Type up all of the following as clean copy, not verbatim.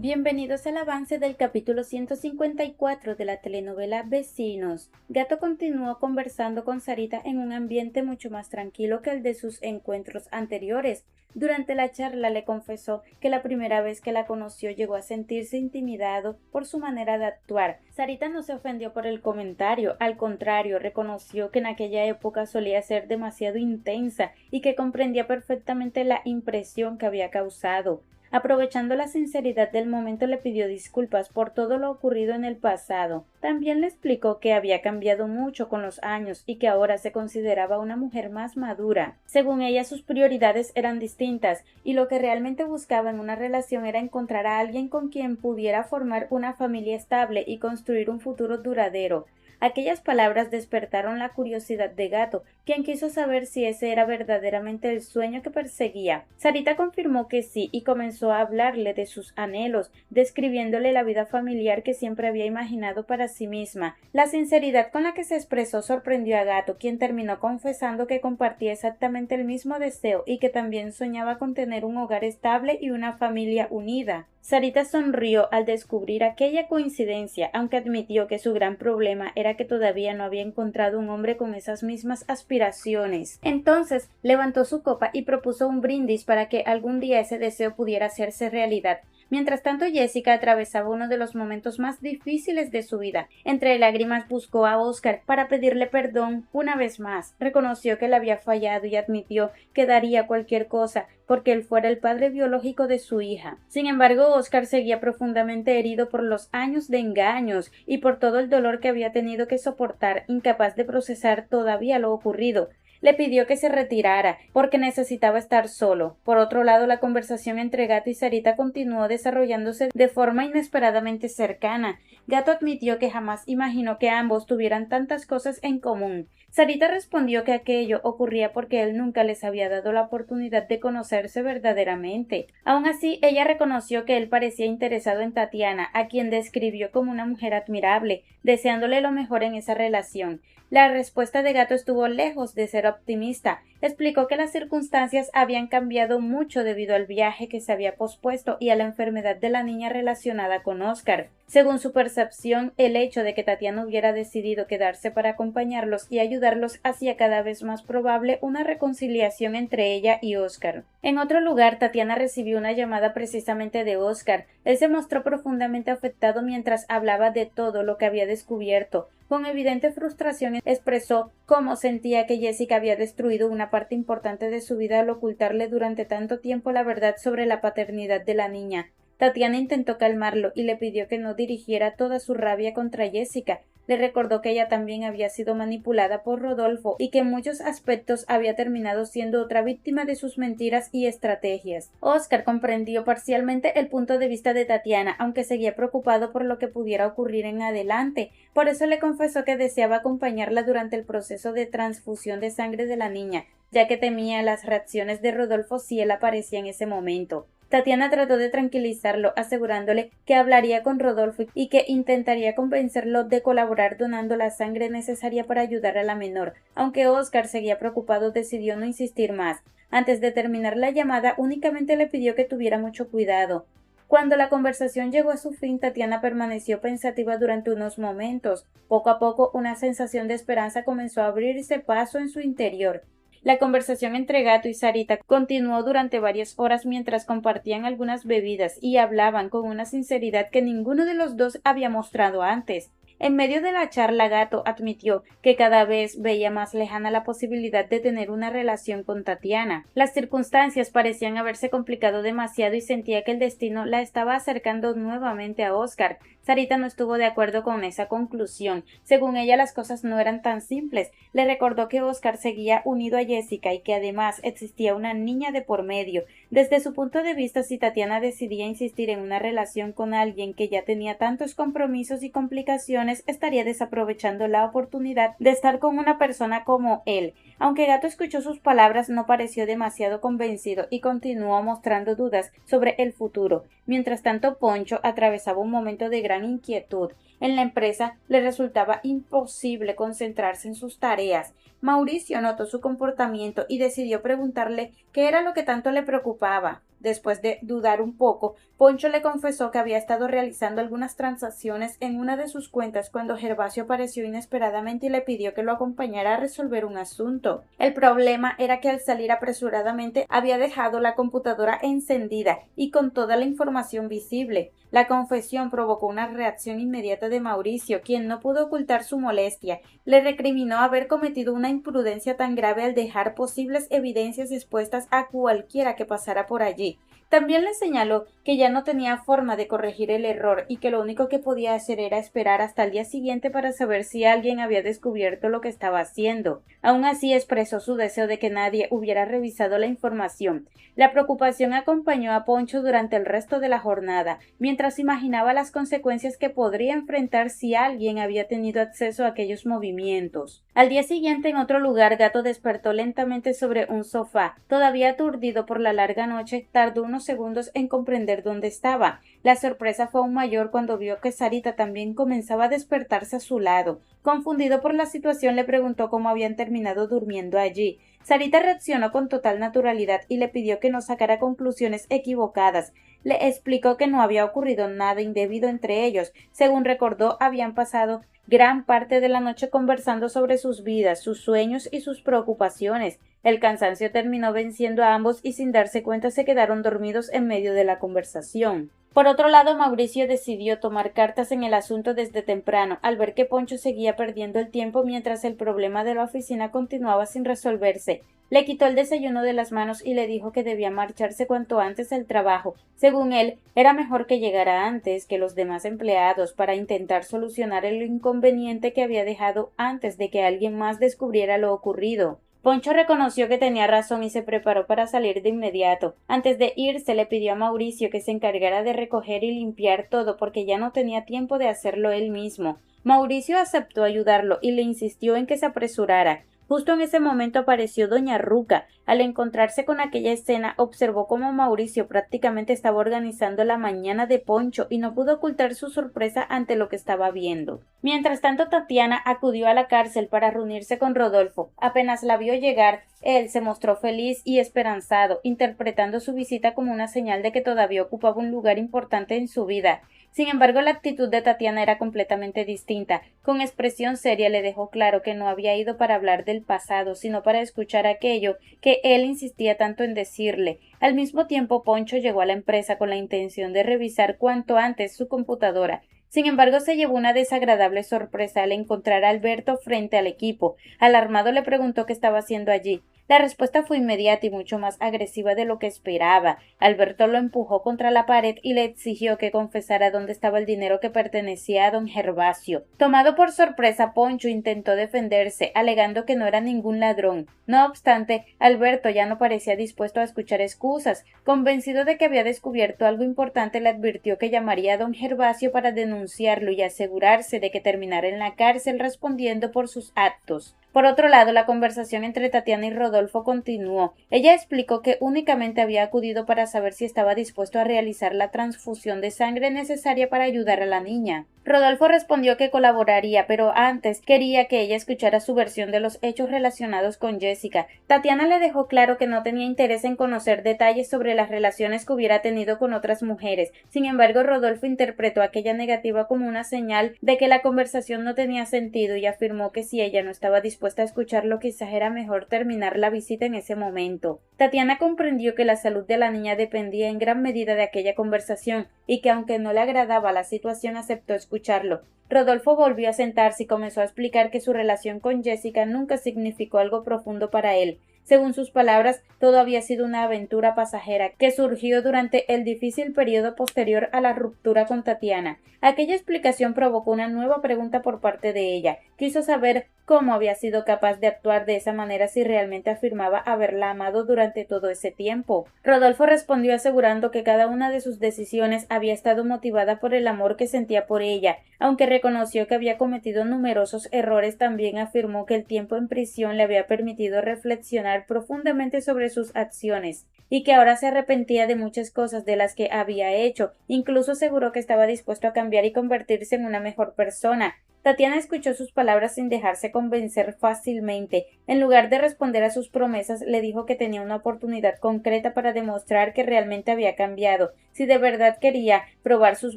Bienvenidos al avance del capítulo 154 de la telenovela Vecinos. Gato continuó conversando con Sarita en un ambiente mucho más tranquilo que el de sus encuentros anteriores. Durante la charla le confesó que la primera vez que la conoció llegó a sentirse intimidado por su manera de actuar. Sarita no se ofendió por el comentario, al contrario, reconoció que en aquella época solía ser demasiado intensa y que comprendía perfectamente la impresión que había causado. Aprovechando la sinceridad del momento le pidió disculpas por todo lo ocurrido en el pasado. También le explicó que había cambiado mucho con los años y que ahora se consideraba una mujer más madura. Según ella, sus prioridades eran distintas y lo que realmente buscaba en una relación era encontrar a alguien con quien pudiera formar una familia estable y construir un futuro duradero. Aquellas palabras despertaron la curiosidad de Gato, quien quiso saber si ese era verdaderamente el sueño que perseguía. Sarita confirmó que sí y comenzó a hablarle de sus anhelos, describiéndole la vida familiar que siempre había imaginado para sí misma. La sinceridad con la que se expresó sorprendió a Gato, quien terminó confesando que compartía exactamente el mismo deseo y que también soñaba con tener un hogar estable y una familia unida. Sarita sonrió al descubrir aquella coincidencia, aunque admitió que su gran problema era que todavía no había encontrado un hombre con esas mismas aspiraciones. Entonces levantó su copa y propuso un brindis para que algún día ese deseo pudiera hacerse realidad. Mientras tanto, Jessica atravesaba uno de los momentos más difíciles de su vida. Entre lágrimas buscó a Oscar para pedirle perdón una vez más. Reconoció que le había fallado y admitió que daría cualquier cosa porque él fuera el padre biológico de su hija. Sin embargo, Oscar seguía profundamente herido por los años de engaños y por todo el dolor que había tenido que soportar, incapaz de procesar todavía lo ocurrido. Le pidió que se retirara, porque necesitaba estar solo. Por otro lado, la conversación entre Gato y Sarita continuó desarrollándose de forma inesperadamente cercana. Gato admitió que jamás imaginó que ambos tuvieran tantas cosas en común. Sarita respondió que aquello ocurría porque él nunca les había dado la oportunidad de conocerse verdaderamente. Aun así, ella reconoció que él parecía interesado en Tatiana, a quien describió como una mujer admirable, deseándole lo mejor en esa relación. La respuesta de Gato estuvo lejos de ser optimista. Explicó que las circunstancias habían cambiado mucho debido al viaje que se había pospuesto y a la enfermedad de la niña relacionada con Oscar. Según su percepción, el hecho de que Tatiana hubiera decidido quedarse para acompañarlos y ayudarlos hacía cada vez más probable una reconciliación entre ella y Oscar. En otro lugar, Tatiana recibió una llamada precisamente de Oscar. Él se mostró profundamente afectado mientras hablaba de todo lo que había descubierto. Con evidente frustración expresó cómo sentía que Jessica había destruido una parte importante de su vida al ocultarle durante tanto tiempo la verdad sobre la paternidad de la niña. Tatiana intentó calmarlo y le pidió que no dirigiera toda su rabia contra Jessica. Le recordó que ella también había sido manipulada por Rodolfo y que en muchos aspectos había terminado siendo otra víctima de sus mentiras y estrategias. Oscar comprendió parcialmente el punto de vista de Tatiana, aunque seguía preocupado por lo que pudiera ocurrir en adelante. Por eso le confesó que deseaba acompañarla durante el proceso de transfusión de sangre de la niña, ya que temía las reacciones de Rodolfo si él aparecía en ese momento. Tatiana trató de tranquilizarlo, asegurándole que hablaría con Rodolfo y que intentaría convencerlo de colaborar donando la sangre necesaria para ayudar a la menor. Aunque Oscar seguía preocupado, decidió no insistir más. Antes de terminar la llamada, únicamente le pidió que tuviera mucho cuidado. Cuando la conversación llegó a su fin, Tatiana permaneció pensativa durante unos momentos. Poco a poco, una sensación de esperanza comenzó a abrirse paso en su interior. La conversación entre Gato y Sarita continuó durante varias horas mientras compartían algunas bebidas y hablaban con una sinceridad que ninguno de los dos había mostrado antes. En medio de la charla, Gato admitió que cada vez veía más lejana la posibilidad de tener una relación con Tatiana. Las circunstancias parecían haberse complicado demasiado y sentía que el destino la estaba acercando nuevamente a Oscar. Sarita no estuvo de acuerdo con esa conclusión. Según ella, las cosas no eran tan simples. Le recordó que Oscar seguía unido a Jessica y que además existía una niña de por medio. Desde su punto de vista, si Tatiana decidía insistir en una relación con alguien que ya tenía tantos compromisos y complicaciones, estaría desaprovechando la oportunidad de estar con una persona como él. Aunque Gato escuchó sus palabras, no pareció demasiado convencido y continuó mostrando dudas sobre el futuro. Mientras tanto, Poncho atravesaba un momento de gran inquietud. En la empresa le resultaba imposible concentrarse en sus tareas. Mauricio notó su comportamiento y decidió preguntarle qué era lo que tanto le preocupaba. Después de dudar un poco, Poncho le confesó que había estado realizando algunas transacciones en una de sus cuentas cuando Gervasio apareció inesperadamente y le pidió que lo acompañara a resolver un asunto. El problema era que al salir apresuradamente había dejado la computadora encendida y con toda la información visible. La confesión provocó una reacción inmediata de Mauricio, quien no pudo ocultar su molestia. Le recriminó haber cometido una imprudencia tan grave al dejar posibles evidencias expuestas a cualquiera que pasara por allí. También le señaló que ya no tenía forma de corregir el error y que lo único que podía hacer era esperar hasta el día siguiente para saber si alguien había descubierto lo que estaba haciendo. Aún así expresó su deseo de que nadie hubiera revisado la información. La preocupación acompañó a Poncho durante el resto de la jornada, mientras imaginaba las consecuencias que podría enfrentar si alguien había tenido acceso a aquellos movimientos. Al día siguiente, en otro lugar, Gato despertó lentamente sobre un sofá. Todavía aturdido por la larga noche, tardó unos segundos en comprender dónde estaba. La sorpresa fue aún mayor cuando vio que Sarita también comenzaba a despertarse a su lado. Confundido por la situación, le preguntó cómo habían terminado durmiendo allí. Sarita reaccionó con total naturalidad y le pidió que no sacara conclusiones equivocadas. Le explicó que no había ocurrido nada indebido entre ellos. Según recordó, habían pasado gran parte de la noche conversando sobre sus vidas, sus sueños y sus preocupaciones. El cansancio terminó venciendo a ambos y sin darse cuenta se quedaron dormidos en medio de la conversación. Por otro lado, Mauricio decidió tomar cartas en el asunto desde temprano, al ver que Poncho seguía perdiendo el tiempo mientras el problema de la oficina continuaba sin resolverse. Le quitó el desayuno de las manos y le dijo que debía marcharse cuanto antes al trabajo. Según él, era mejor que llegara antes que los demás empleados para intentar solucionar el inconveniente que había dejado antes de que alguien más descubriera lo ocurrido. Poncho reconoció que tenía razón y se preparó para salir de inmediato. Antes de irse le pidió a Mauricio que se encargara de recoger y limpiar todo porque ya no tenía tiempo de hacerlo él mismo. Mauricio aceptó ayudarlo y le insistió en que se apresurara. Justo en ese momento apareció doña Ruca. Al encontrarse con aquella escena, observó cómo Mauricio prácticamente estaba organizando la mañana de Poncho y no pudo ocultar su sorpresa ante lo que estaba viendo. Mientras tanto, Tatiana acudió a la cárcel para reunirse con Rodolfo. Apenas la vio llegar, él se mostró feliz y esperanzado, interpretando su visita como una señal de que todavía ocupaba un lugar importante en su vida. Sin embargo, la actitud de Tatiana era completamente distinta. Con expresión seria le dejó claro que no había ido para hablar del pasado, sino para escuchar aquello que él insistía tanto en decirle. Al mismo tiempo, Poncho llegó a la empresa con la intención de revisar cuanto antes su computadora. Sin embargo, se llevó una desagradable sorpresa al encontrar a Alberto frente al equipo. Alarmado le preguntó qué estaba haciendo allí. La respuesta fue inmediata y mucho más agresiva de lo que esperaba. Alberto lo empujó contra la pared y le exigió que confesara dónde estaba el dinero que pertenecía a don Gervasio. Tomado por sorpresa, Poncho intentó defenderse, alegando que no era ningún ladrón. No obstante, Alberto ya no parecía dispuesto a escuchar excusas. Convencido de que había descubierto algo importante, le advirtió que llamaría a don Gervasio para denunciarlo y asegurarse de que terminara en la cárcel respondiendo por sus actos. Por otro lado, la conversación entre Tatiana y Rodolfo continuó. Ella explicó que únicamente había acudido para saber si estaba dispuesto a realizar la transfusión de sangre necesaria para ayudar a la niña. Rodolfo respondió que colaboraría, pero antes quería que ella escuchara su versión de los hechos relacionados con Jessica. Tatiana le dejó claro que no tenía interés en conocer detalles sobre las relaciones que hubiera tenido con otras mujeres. Sin embargo, Rodolfo interpretó aquella negativa como una señal de que la conversación no tenía sentido y afirmó que si ella no estaba dispuesta a escucharlo, quizás era mejor terminar la visita en ese momento. Tatiana comprendió que la salud de la niña dependía en gran medida de aquella conversación y que aunque no le agradaba la situación aceptó escucharlo. Rodolfo volvió a sentarse y comenzó a explicar que su relación con Jessica nunca significó algo profundo para él. Según sus palabras, todo había sido una aventura pasajera que surgió durante el difícil periodo posterior a la ruptura con Tatiana. Aquella explicación provocó una nueva pregunta por parte de ella. Quiso saber cómo había sido capaz de actuar de esa manera si realmente afirmaba haberla amado durante todo ese tiempo. Rodolfo respondió asegurando que cada una de sus decisiones había estado motivada por el amor que sentía por ella. Aunque reconoció que había cometido numerosos errores, también afirmó que el tiempo en prisión le había permitido reflexionar profundamente sobre sus acciones y que ahora se arrepentía de muchas cosas de las que había hecho. Incluso aseguró que estaba dispuesto a cambiar y convertirse en una mejor persona. Tatiana escuchó sus palabras sin dejarse convencer fácilmente. En lugar de responder a sus promesas, le dijo que tenía una oportunidad concreta para demostrar que realmente había cambiado. Si de verdad quería probar sus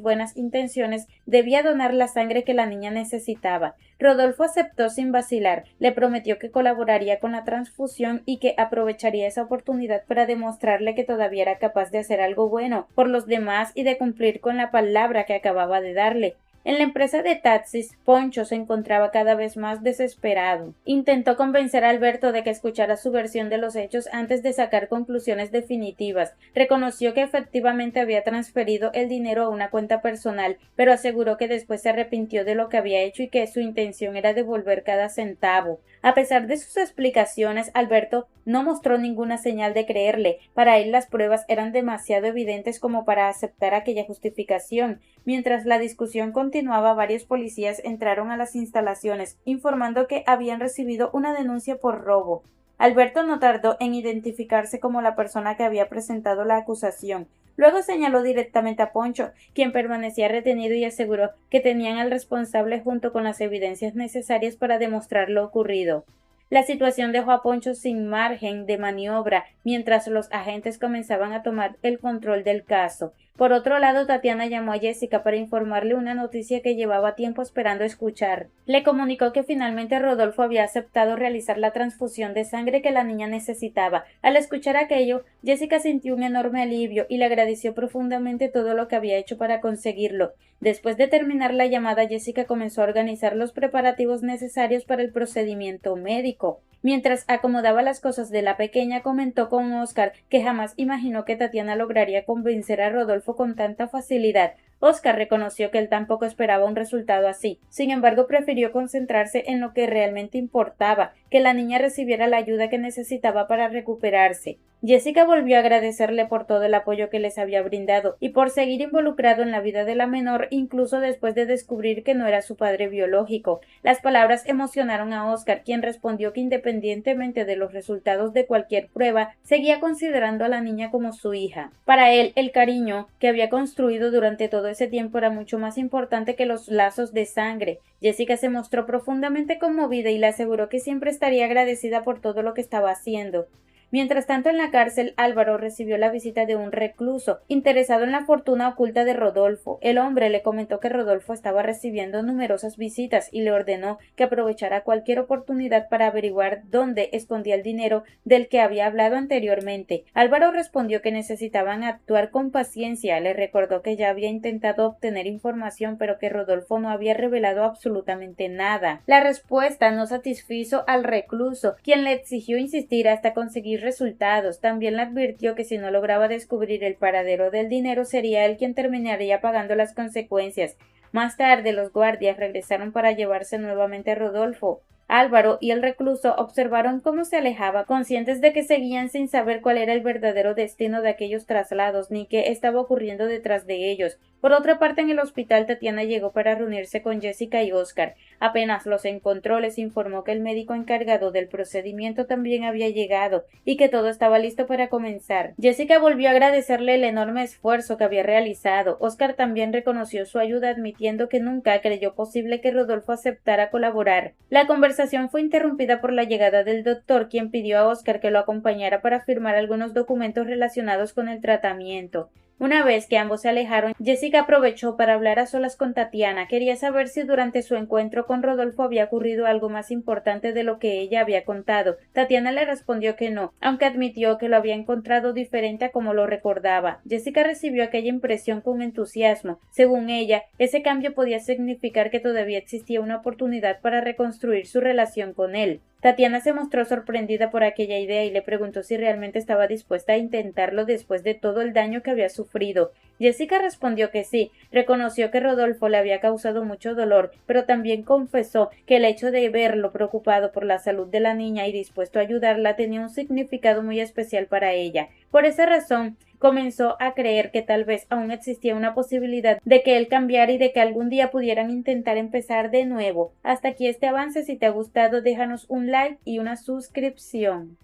buenas intenciones, debía donar la sangre que la niña necesitaba. Rodolfo aceptó sin vacilar, le prometió que colaboraría con la transfusión y que aprovecharía esa oportunidad para demostrarle que todavía era capaz de hacer algo bueno por los demás y de cumplir con la palabra que acababa de darle. En la empresa de taxis, Poncho se encontraba cada vez más desesperado. Intentó convencer a Alberto de que escuchara su versión de los hechos antes de sacar conclusiones definitivas. Reconoció que efectivamente había transferido el dinero a una cuenta personal, pero aseguró que después se arrepintió de lo que había hecho y que su intención era devolver cada centavo. A pesar de sus explicaciones, Alberto no mostró ninguna señal de creerle. Para él las pruebas eran demasiado evidentes como para aceptar aquella justificación. Mientras la discusión continuaba, varios policías entraron a las instalaciones, informando que habían recibido una denuncia por robo. Alberto no tardó en identificarse como la persona que había presentado la acusación. Luego señaló directamente a Poncho, quien permanecía retenido, y aseguró que tenían al responsable junto con las evidencias necesarias para demostrar lo ocurrido. La situación dejó a Poncho sin margen de maniobra mientras los agentes comenzaban a tomar el control del caso. Por otro lado, Tatiana llamó a Jessica para informarle una noticia que llevaba tiempo esperando escuchar. Le comunicó que finalmente Rodolfo había aceptado realizar la transfusión de sangre que la niña necesitaba. Al escuchar aquello, Jessica sintió un enorme alivio y le agradeció profundamente todo lo que había hecho para conseguirlo. Después de terminar la llamada, Jessica comenzó a organizar los preparativos necesarios para el procedimiento médico. Mientras acomodaba las cosas de la pequeña, comentó con Oscar que jamás imaginó que Tatiana lograría convencer a Rodolfo con tanta facilidad. Oscar reconoció que él tampoco esperaba un resultado así. Sin embargo, prefirió concentrarse en lo que realmente importaba, que la niña recibiera la ayuda que necesitaba para recuperarse. Jessica volvió a agradecerle por todo el apoyo que les había brindado y por seguir involucrado en la vida de la menor, incluso después de descubrir que no era su padre biológico. Las palabras emocionaron a Oscar, quien respondió que independientemente de los resultados de cualquier prueba, seguía considerando a la niña como su hija. Para él, el cariño que había construido durante todo ese tiempo era mucho más importante que los lazos de sangre. Jessica se mostró profundamente conmovida y le aseguró que siempre estaría agradecida por todo lo que estaba haciendo. Mientras tanto, en la cárcel, Álvaro recibió la visita de un recluso, interesado en la fortuna oculta de Rodolfo. El hombre le comentó que Rodolfo estaba recibiendo numerosas visitas y le ordenó que aprovechara cualquier oportunidad para averiguar dónde escondía el dinero del que había hablado anteriormente. Álvaro respondió que necesitaban actuar con paciencia. Le recordó que ya había intentado obtener información, pero que Rodolfo no había revelado absolutamente nada. La respuesta no satisfizo al recluso, quien le exigió insistir hasta conseguir resultados. También le advirtió que si no lograba descubrir el paradero del dinero, sería él quien terminaría pagando las consecuencias. Más tarde, los guardias regresaron para llevarse nuevamente a Rodolfo. Álvaro y el recluso observaron cómo se alejaba, conscientes de que seguían sin saber cuál era el verdadero destino de aquellos traslados, ni qué estaba ocurriendo detrás de ellos. Por otra parte, en el hospital, Tatiana llegó para reunirse con Jessica y Oscar. Apenas los encontró, les informó que el médico encargado del procedimiento también había llegado y que todo estaba listo para comenzar. Jessica volvió a agradecerle el enorme esfuerzo que había realizado. Oscar también reconoció su ayuda, admitiendo que nunca creyó posible que Rodolfo aceptara colaborar. La conversación fue interrumpida por la llegada del doctor, quien pidió a Oscar que lo acompañara para firmar algunos documentos relacionados con el tratamiento. Una vez que ambos se alejaron, Jessica aprovechó para hablar a solas con Tatiana. Quería saber si durante su encuentro con Rodolfo había ocurrido algo más importante de lo que ella había contado. Tatiana le respondió que no, aunque admitió que lo había encontrado diferente a como lo recordaba. Jessica recibió aquella impresión con entusiasmo. Según ella, ese cambio podía significar que todavía existía una oportunidad para reconstruir su relación con él. Tatiana se mostró sorprendida por aquella idea y le preguntó si realmente estaba dispuesta a intentarlo después de todo el daño que había sufrido. Jessica respondió que sí, reconoció que Rodolfo le había causado mucho dolor, pero también confesó que el hecho de verlo preocupado por la salud de la niña y dispuesto a ayudarla tenía un significado muy especial para ella. Por esa razón, comenzó a creer que tal vez aún existía una posibilidad de que él cambiara y de que algún día pudieran intentar empezar de nuevo. Hasta aquí este avance. Si te ha gustado, déjanos un like y una suscripción.